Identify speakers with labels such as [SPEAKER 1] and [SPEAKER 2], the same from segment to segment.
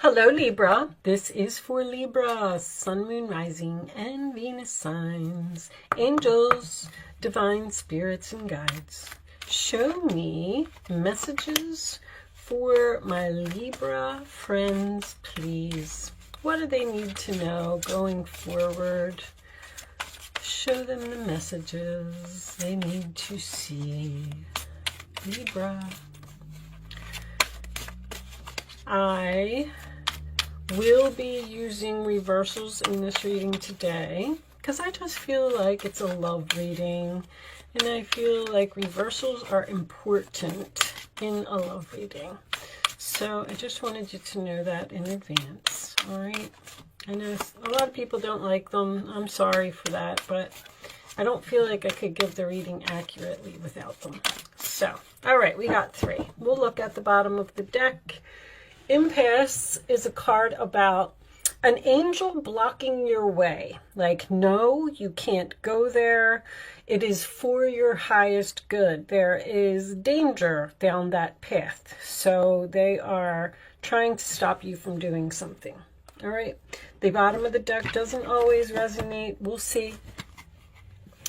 [SPEAKER 1] Hello Libra, this is for Libra, Sun, Moon, Rising, and Venus signs. Angels, divine spirits, and guides, show me messages for my Libra friends, please. What do they need to know going forward? Show them the messages they need to see. Libra. I will be using reversals in this reading today because I just feel like it's a love reading and I feel like reversals are important in a love reading. So I just wanted you to know that in advance. All right. I know a lot of people don't like them. I'm sorry for that, but I don't feel like I could give the reading accurately without them. So, all right, we got 3. We'll look at the bottom of the deck. Impasse is a card about an angel blocking your way. Like, no, you can't go there. It is for your highest good. There is danger down that path. So they are trying to stop you from doing something. All right. The bottom of the deck doesn't always resonate. We'll see.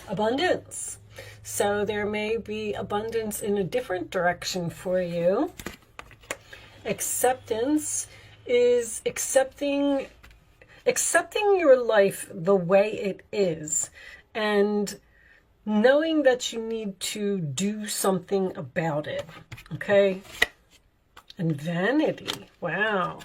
[SPEAKER 1] Abundance. So there may be abundance in a different direction for you. Acceptance is accepting your life the way it is and knowing that you need to do something about it. Okay? And vanity. Wow.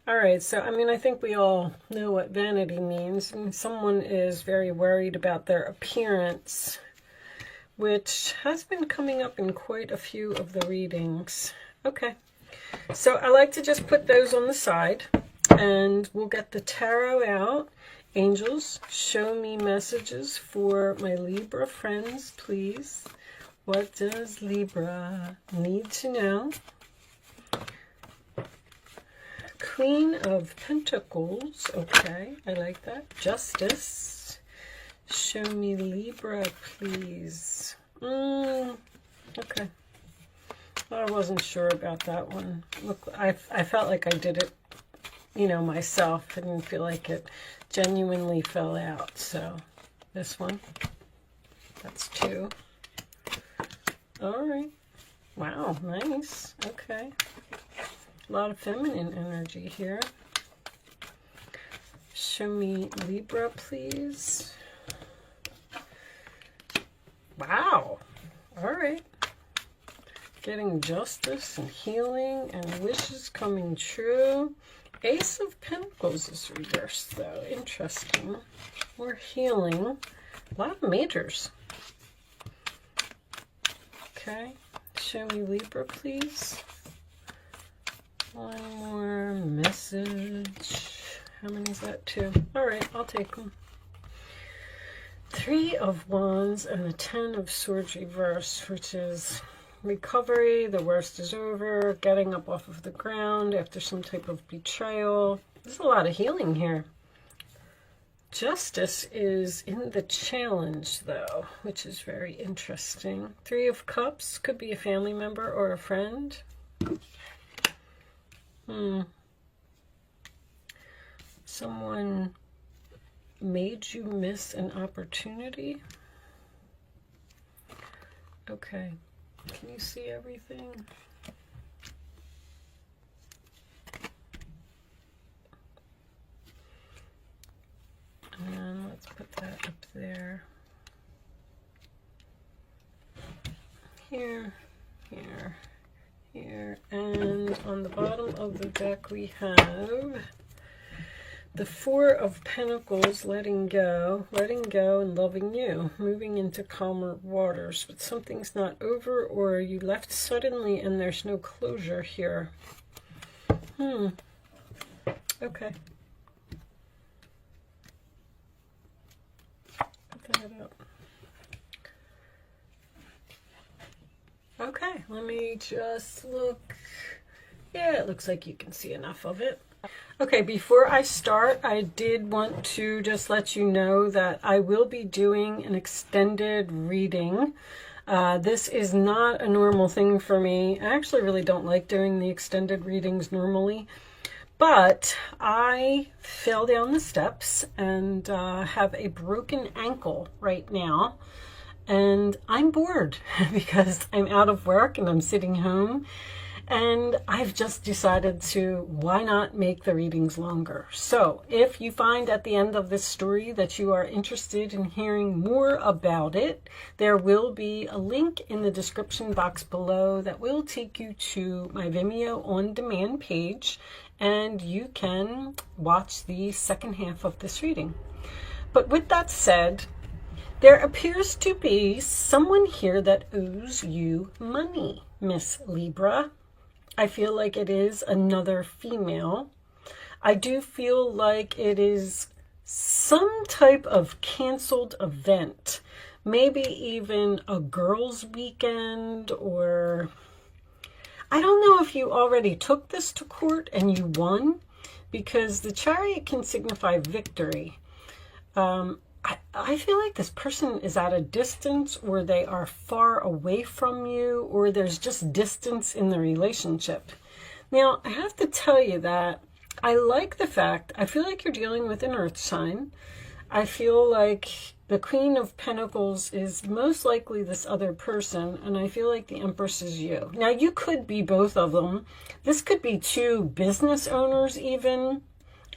[SPEAKER 1] All right. So, I think we all know what vanity means. Someone is very worried about their appearance, which has been coming up in quite a few of the readings. Okay. So I like to just put those on the side and we'll get the tarot out. Angels, show me messages for my Libra friends, please. What does Libra need to know? Queen of Pentacles. Okay, I like that. Justice. Show me Libra, please. Okay. I wasn't sure about that one. Look, I felt like I did it, myself. I didn't feel like it genuinely fell out. So this one, that's 2. All right. Wow, nice. Okay. A lot of feminine energy here. Show me Libra, please. Wow. All right. Getting justice and healing and wishes coming true. Ace of Pentacles is reversed, though. Interesting. More healing. A lot of majors. Okay. Show me Libra, please. One more message. How many is that? 2. All right, I'll take them. 3 of Wands and the 10 of Swords reversed, which is recovery, the worst is over, getting up off of the ground after some type of betrayal. There's a lot of healing here. Justice is in the challenge, though, which is very interesting. 3 of Cups could be a family member or a friend. Someone made you miss an opportunity. Okay. Can you see everything? And let's put that up there. Here, here, here. And on the bottom of the deck we have the 4 of Pentacles, letting go and loving you, moving into calmer waters. But something's not over, or you left suddenly and there's no closure here. Okay. Put that up. Okay, let me just look. Yeah, it looks like you can see enough of it. Okay, before I start, I did want to just let you know that I will be doing an extended reading. This is not a normal thing for me. I actually really don't like doing the extended readings normally, But I fell down the steps and have a broken ankle right now. And I'm bored because I'm out of work and I'm sitting home. And I've just decided to, why not make the readings longer? So if you find at the end of this story that you are interested in hearing more about it, there will be a link in the description box below that will take you to my Vimeo on demand page, and you can watch the second half of this reading. But with that said, there appears to be someone here that owes you money, Miss Libra. I feel like it is another female. I do feel like it is some type of canceled event. Maybe even a girls' weekend, or I don't know if you already took this to court and you won, because the Chariot can signify victory. I feel like this person is at a distance, or they are far away from you, or there's just distance in the relationship. Now, I have to tell you that I like the fact, I feel like you're dealing with an earth sign. I feel like the Queen of Pentacles is most likely this other person, and I feel like the Empress is you. Now, you could be both of them. This could be two business owners even.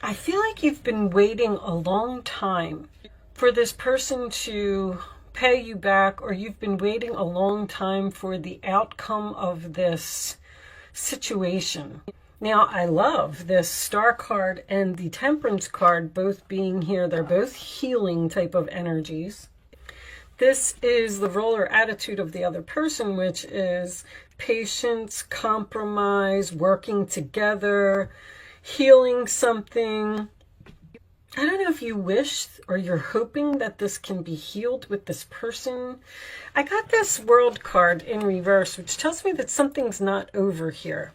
[SPEAKER 1] I feel like you've been waiting a long time for this person to pay you back, or you've been waiting a long time for the outcome of this situation. Now, I love this Star card and the Temperance card both being here. They're both healing type of energies. This is the role or attitude of the other person, which is patience, compromise, working together, healing something. I don't know if you wish or you're hoping that this can be healed with this person. I got this World card in reverse, which tells me that something's not over here.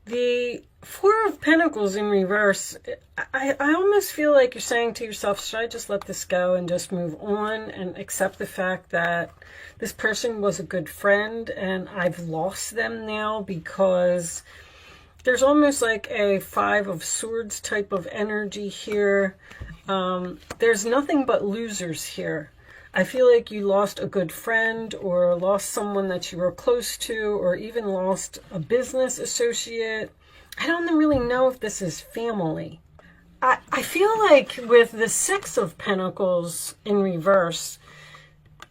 [SPEAKER 1] The Four of Pentacles in reverse, I almost feel like you're saying to yourself, should I just let this go and just move on and accept the fact that this person was a good friend and I've lost them now, because there's almost like a Five of Swords type of energy here. There's nothing but losers here. I feel like you lost a good friend, or lost someone that you were close to, or even lost a business associate. I don't really know if this is family. I feel like with the Six of Pentacles in reverse,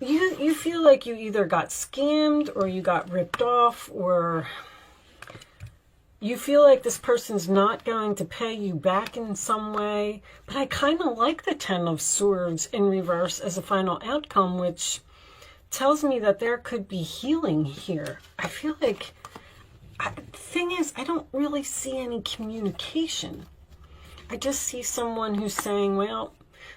[SPEAKER 1] you feel like you either got scammed or you got ripped off, or you feel like this person's not going to pay you back in some way. But I kind of like the Ten of Swords in reverse as a final outcome, which tells me that there could be healing here. I feel like, the thing is, I don't really see any communication. I just see someone who's saying, well,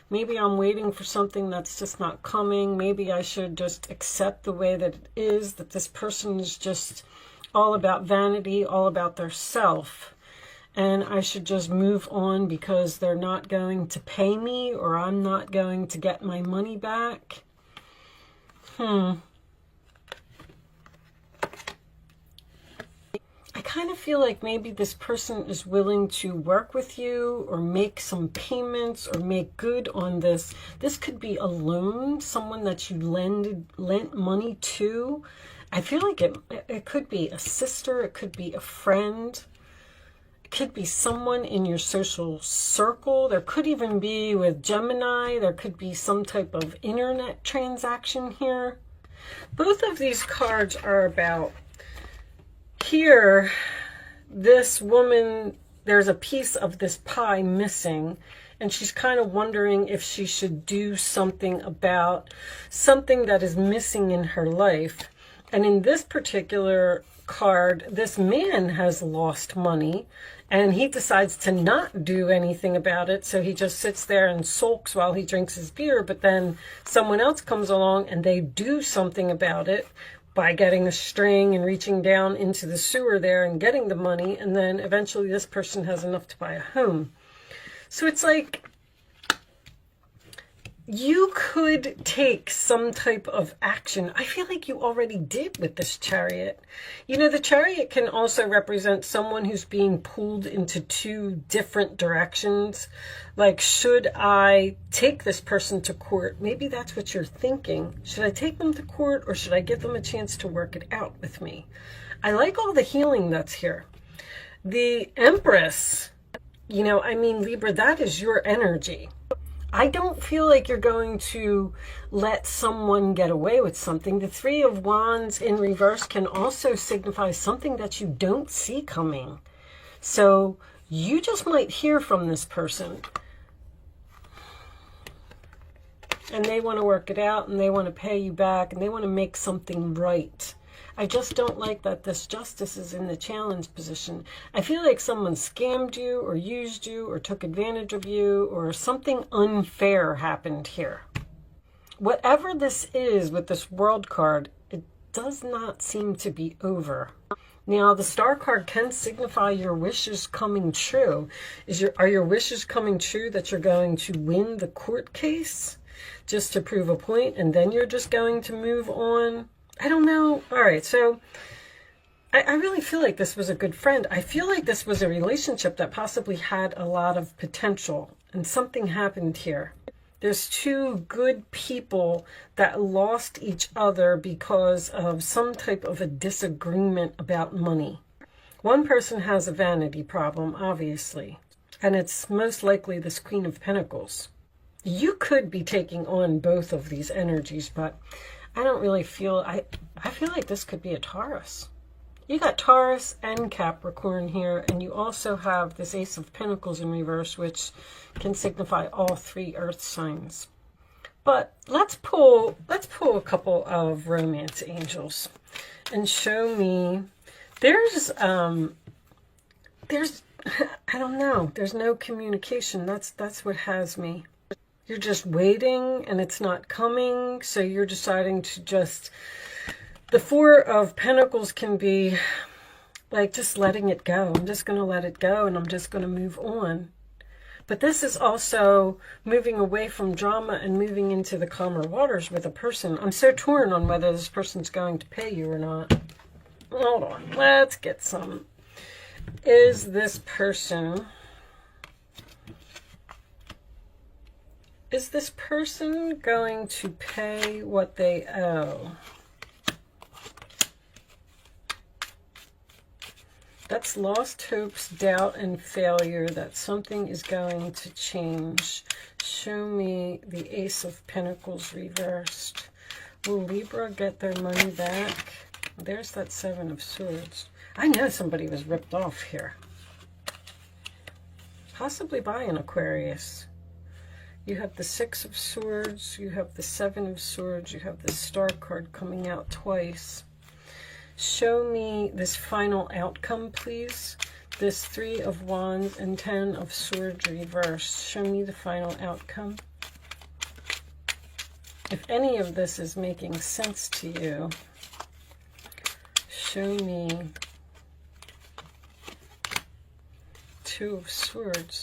[SPEAKER 1] maybe I'm waiting for something that's just not coming. Maybe I should just accept the way that it is, that this person is just all about vanity, all about their self, and I should just move on because they're not going to pay me, or I'm not going to get my money back. I kind of feel like maybe this person is willing to work with you, or make some payments, or make good on this. This could be a loan, someone that you lent money to. I feel like it could be a sister, it could be a friend, it could be someone in your social circle. There could even be, with Gemini, there could be some type of internet transaction here. Both of these cards are about, here, this woman, there's a piece of this pie missing, and she's kind of wondering if she should do something about something that is missing in her life. And in this particular card, this man has lost money, and he decides to not do anything about it. So he just sits there and sulks while he drinks his beer. But then someone else comes along and they do something about it by getting a string and reaching down into the sewer there and getting the money. And then eventually this person has enough to buy a home. So it's like, you could take some type of action. I feel like you already did with this Chariot. You know, the Chariot can also represent someone who's being pulled into two different directions. Like, should I take this person to court? Maybe that's what you're thinking. Should I take them to court, or should I give them a chance to work it out with me? I like all the healing that's here. The Empress, you know, I mean, Libra, that is your energy. I don't feel like you're going to let someone get away with something. The Three of Wands in reverse can also signify something that you don't see coming. So you just might hear from this person, and they want to work it out, and they want to pay you back, and they want to make something right. I just don't like that this Justice is in the challenge position. I feel like someone scammed you or used you or took advantage of you, or something unfair happened here. Whatever this is with this World card, it does not seem to be over. Now, the Star card can signify your wishes coming true. Are your wishes coming true that you're going to win the court case just to prove a point, and then you're just going to move on? I don't know. All right, so I really feel like this was a good friend. I feel like this was a relationship that possibly had a lot of potential, and something happened here. There's two good people that lost each other because of some type of a disagreement about money. One person has a vanity problem, obviously, and it's most likely this Queen of Pentacles. You could be taking on both of these energies, but I don't really feel, I feel like this could be a Taurus. You got Taurus and Capricorn here, and you also have this Ace of Pentacles in reverse, which can signify all three earth signs. But let's pull a couple of romance angels and show me. There's I don't know, there's no communication. That's what has me. You're just waiting and it's not coming, so you're deciding to just... The Four of Pentacles can be like just letting it go. I'm just going to let it go, and I'm just going to move on. But this is also moving away from drama and moving into the calmer waters with a person. I'm so torn on whether this person's going to pay you or not. Hold on. Let's get some. Is this person going to pay what they owe? That's lost hopes, doubt, and failure, that something is going to change. Show me the Ace of Pentacles reversed. Will Libra get their money back? There's that Seven of Swords. I know somebody was ripped off here. Possibly by an Aquarius. You have the Six of Swords, you have the Seven of Swords, you have the Star card coming out twice. Show me this final outcome, please. This Three of Wands and Ten of Swords reversed. Show me the final outcome. If any of this is making sense to you, show me Two of Swords.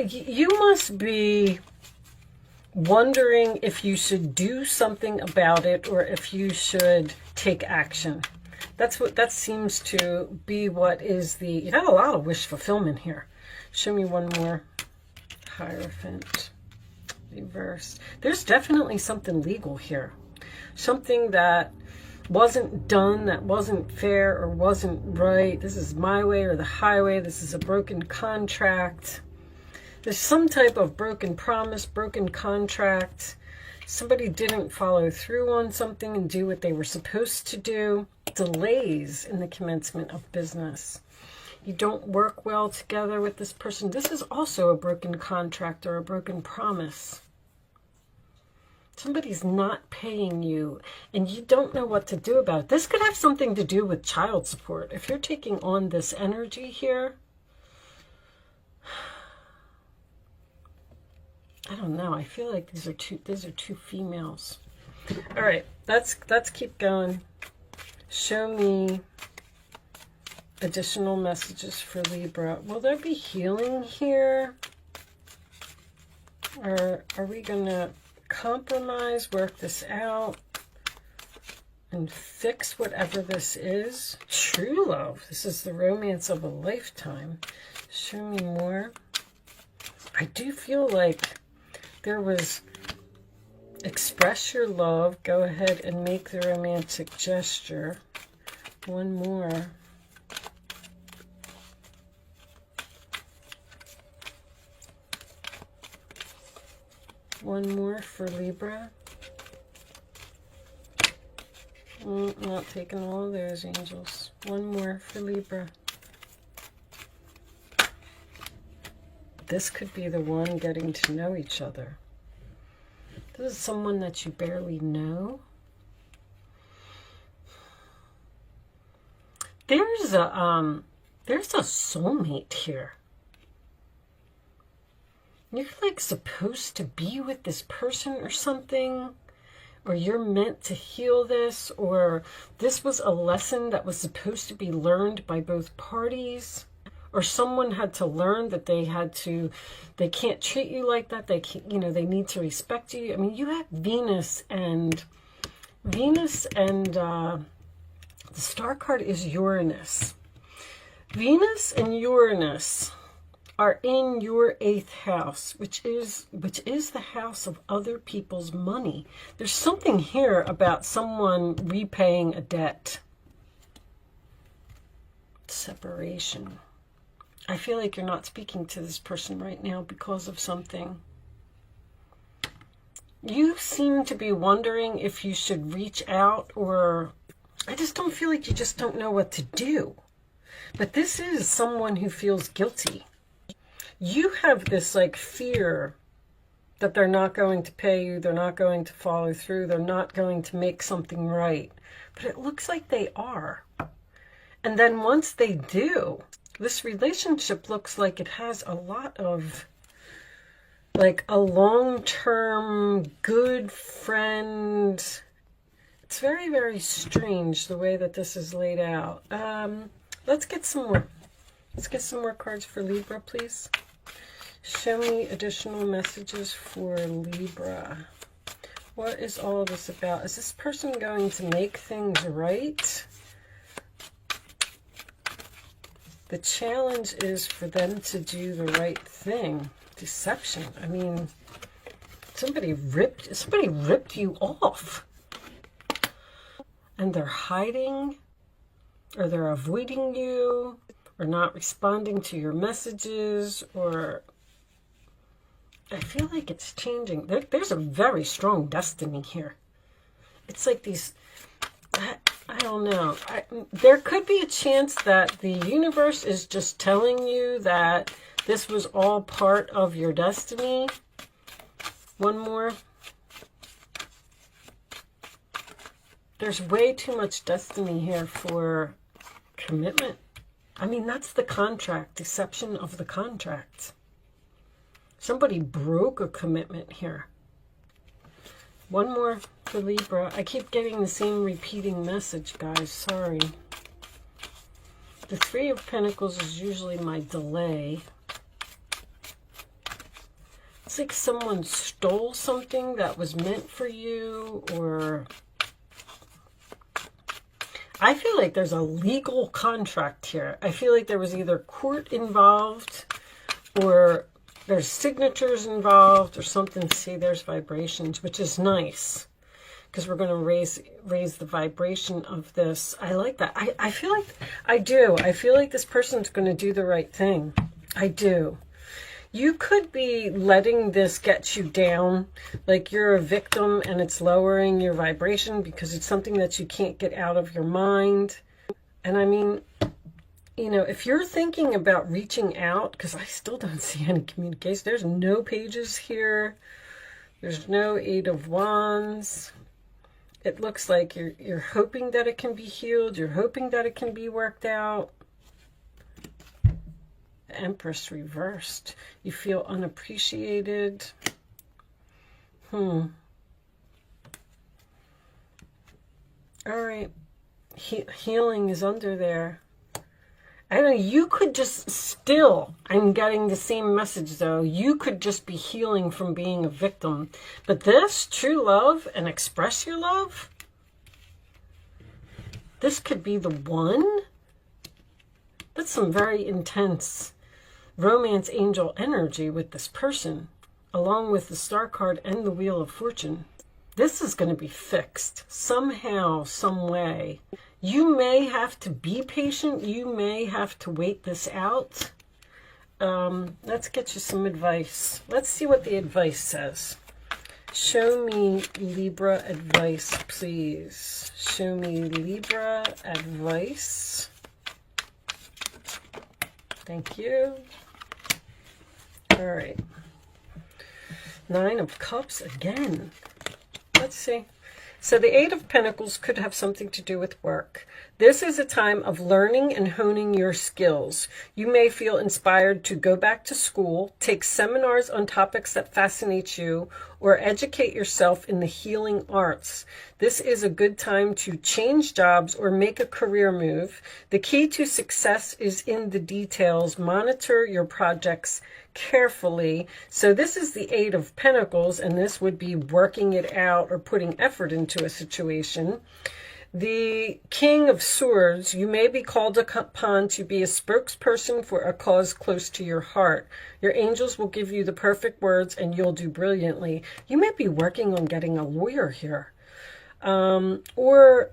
[SPEAKER 1] You must be wondering if you should do something about it or if you should take action. That seems to be what is the... You got a lot of wish fulfillment here. Show me one more. Hierophant. Reverse. There's definitely something legal here. Something that wasn't done, that wasn't fair or wasn't right. This is my way or the highway. This is a broken contract. There's some type of broken promise, broken contract. Somebody didn't follow through on something and do what they were supposed to do. Delays in the commencement of business. You don't work well together with this person. This is also a broken contract or a broken promise. Somebody's not paying you and you don't know what to do about it. This could have something to do with child support. If you're taking on this energy here, I don't know. I feel like these are two females. All right, let's keep going. Show me additional messages for Libra. Will there be healing here? Or are we going to compromise, work this out, and fix whatever this is? True love. This is the romance of a lifetime. Show me more. I do feel like there was express your love. Go ahead and make the romantic gesture. One more. One more for Libra. Not taking all of those, angels. One more for Libra. This could be the one getting to know each other. This is someone that you barely know. There's a soulmate here. You're like supposed to be with this person or something, or you're meant to heal this, or this was a lesson that was supposed to be learned by both parties, or someone had to learn that they can't treat you like that. They can't, they need to respect you. I mean, you have Venus and the star card is Uranus. Venus and Uranus are in your 8th house, which is the house of other people's money. There's something here about someone repaying a debt. Separation. I feel like you're not speaking to this person right now because of something. You seem to be wondering if you should reach out, or I just don't feel like you just don't know what to do. But this is someone who feels guilty. You have this like fear that they're not going to pay you, they're not going to follow through, they're not going to make something right. But it looks like they are. And then once they do, this relationship looks like it has a lot of like a long-term good friend. It's very, very strange the way that this is laid out. Let's get some more. Let's get some more cards for Libra, please. Show me additional messages for Libra. What is all this about? Is this person going to make things right? The challenge is for them to do the right thing. Deception. I mean, somebody ripped you off. And they're hiding, or they're avoiding you, or not responding to your messages, or I feel like it's changing. There's a very strong destiny here. It's like these, I don't know. There could be a chance that the universe is just telling you that this was all part of your destiny. One more. There's way too much destiny here for commitment. I mean, that's the contract, deception of the contract. Somebody broke a commitment here. One more for Libra. I keep getting the same repeating message, guys. Sorry. The Three of Pentacles is usually my delay. It's like someone stole something that was meant for you, or I feel like there's a legal contract here. I feel like there was either court involved, or there's signatures involved, or something. See, there's vibrations, which is nice, because we're going to raise the vibration of this. I like that. I feel like I do. I feel like this person's going to do the right thing. I do. You could be letting this get you down, like you're a victim and it's lowering your vibration because it's something that you can't get out of your mind. And I mean, if you're thinking about reaching out, because I still don't see any communication. There's no pages here. There's no Eight of Wands. It looks like you're hoping that it can be healed. You're hoping that it can be worked out. Empress reversed. You feel unappreciated. All right. Healing is under there. I don't know, you could just still, I'm getting the same message though, you could just be healing from being a victim. But this, true love and express your love, this could be the one. That's some very intense romance angel energy with this person, along with the Star card and the Wheel of Fortune. This is going to be fixed somehow, some way. You may have to be patient. You may have to wait this out. Let's get you some advice. Let's see what the advice says. Show me Libra advice, please. Show me Libra advice. Thank you. All right. 9 of Cups again. Let's see. So the 8 of Pentacles could have something to do with work. This is a time of learning and honing your skills. You may feel inspired to go back to school, take seminars on topics that fascinate you, or educate yourself in the healing arts. This is a good time to change jobs or make a career move. The key to success is in the details. Monitor your projects carefully. So this is the 8 of Pentacles, and this would be working it out or putting effort into a situation. The King of Swords, you may be called upon to be a spokesperson for a cause close to your heart. Your angels will give you the perfect words and you'll do brilliantly. You may be working on getting a lawyer here. Or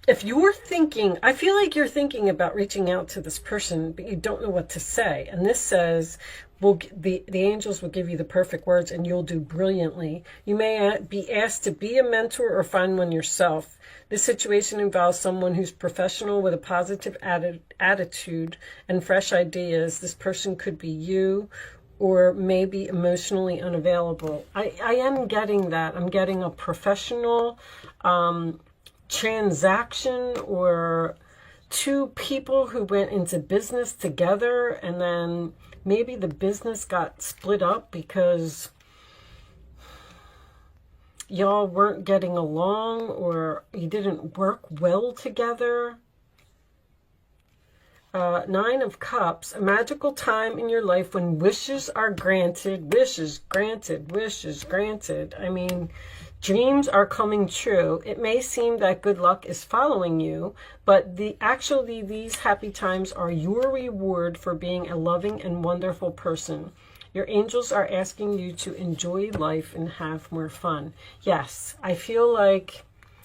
[SPEAKER 1] if you're thinking, I feel like you're thinking about reaching out to this person, but you don't know what to say. And this says, the angels will give you the perfect words and you'll do brilliantly. You may be asked to be a mentor or find one yourself. This situation involves someone who's professional with a positive attitude and fresh ideas. This person could be you or maybe emotionally unavailable. I am getting that. I'm getting a professional transaction, or two people who went into business together and then maybe the business got split up because y'all weren't getting along or you didn't work well together. 9 of Cups, a magical time in your life when wishes are granted. Wishes granted, wishes granted. I mean, dreams are coming true. It may seem that good luck is following you, but actually these happy times are your reward for being a loving and wonderful person. Your angels are asking you to enjoy life and have more fun. Yes, I feel like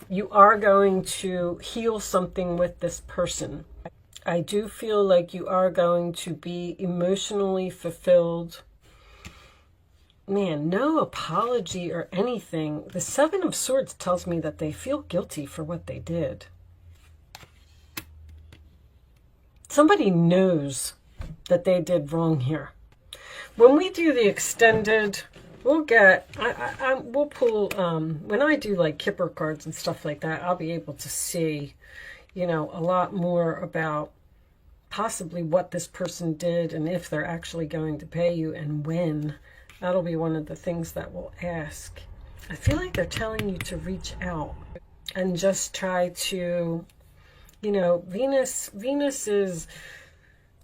[SPEAKER 1] you are going to heal something with this person. I do feel like you are going to be emotionally fulfilled. Man, no apology or anything. The 7 of Swords tells me that they feel guilty for what they did. Somebody knows that they did wrong here. When we do the extended, we'll get, we'll pull, when I do like Kipper cards and stuff like that, I'll be able to see, you know, a lot more about possibly what this person did and if they're actually going to pay you and when. That'll be one of the things that we'll ask. I feel like they're telling you to reach out and just try to, you know, Venus is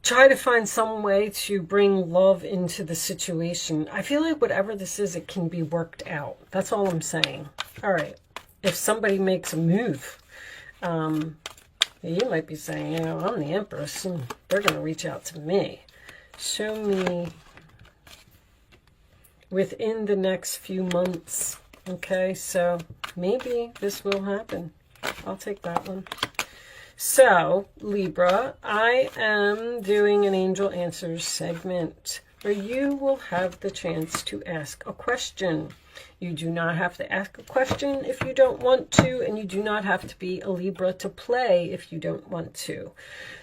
[SPEAKER 1] try to find some way to bring love into the situation. I feel like whatever this is, it can be worked out. That's all I'm saying. All right. If somebody makes a move, you might be saying, you know, I'm the Empress and they're going to reach out to me. Show me within the next few months. Okay, so maybe this will happen. I'll take that one. So, Libra, I am doing an Angel Answers segment where you will have the chance to ask a question. You do not have to ask a question if you don't want to, and you do not have to be a Libra to play if you don't want to.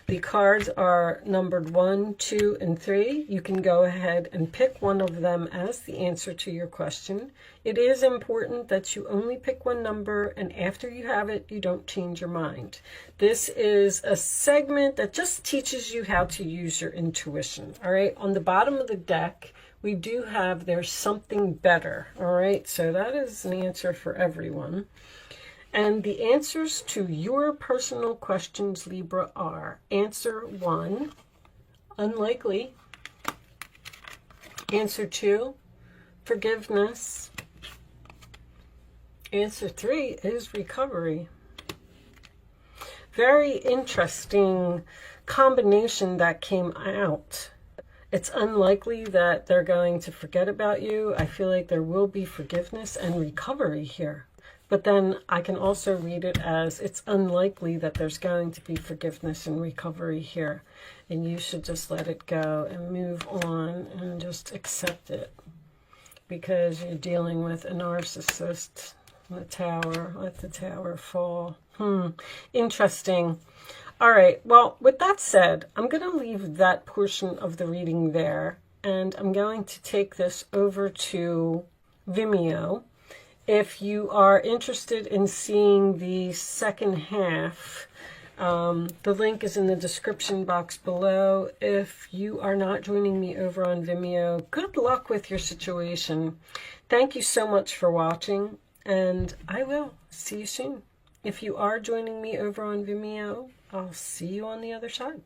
[SPEAKER 1] The cards are numbered 1, 2, and 3. You can go ahead and pick one of them as the answer to your question. It is important that you only pick one number, and after you have it, you don't change your mind. This is a segment that just teaches you how to use your intuition. All right, on the bottom of the deck, we do have there's something better. All right, so that is an answer for everyone. And the answers to your personal questions, Libra, are answer 1, unlikely. Answer 2, forgiveness. Answer 3 is recovery. Very interesting combination that came out. It's unlikely that they're going to forget about you. I feel like there will be forgiveness and recovery here. But then I can also read it as it's unlikely that there's going to be forgiveness and recovery here. And you should just let it go and move on and just accept it. Because you're dealing with a narcissist. The Tower, let the Tower fall. Interesting. All right, well, with that said, I'm going to leave that portion of the reading there, and I'm going to take this over to Vimeo. If you are interested in seeing the second half, the link is in the description box below. If you are not joining me over on Vimeo, good luck with your situation. Thank you so much for watching, and I will see you soon. If you are joining me over on Vimeo, I'll see you on the other side.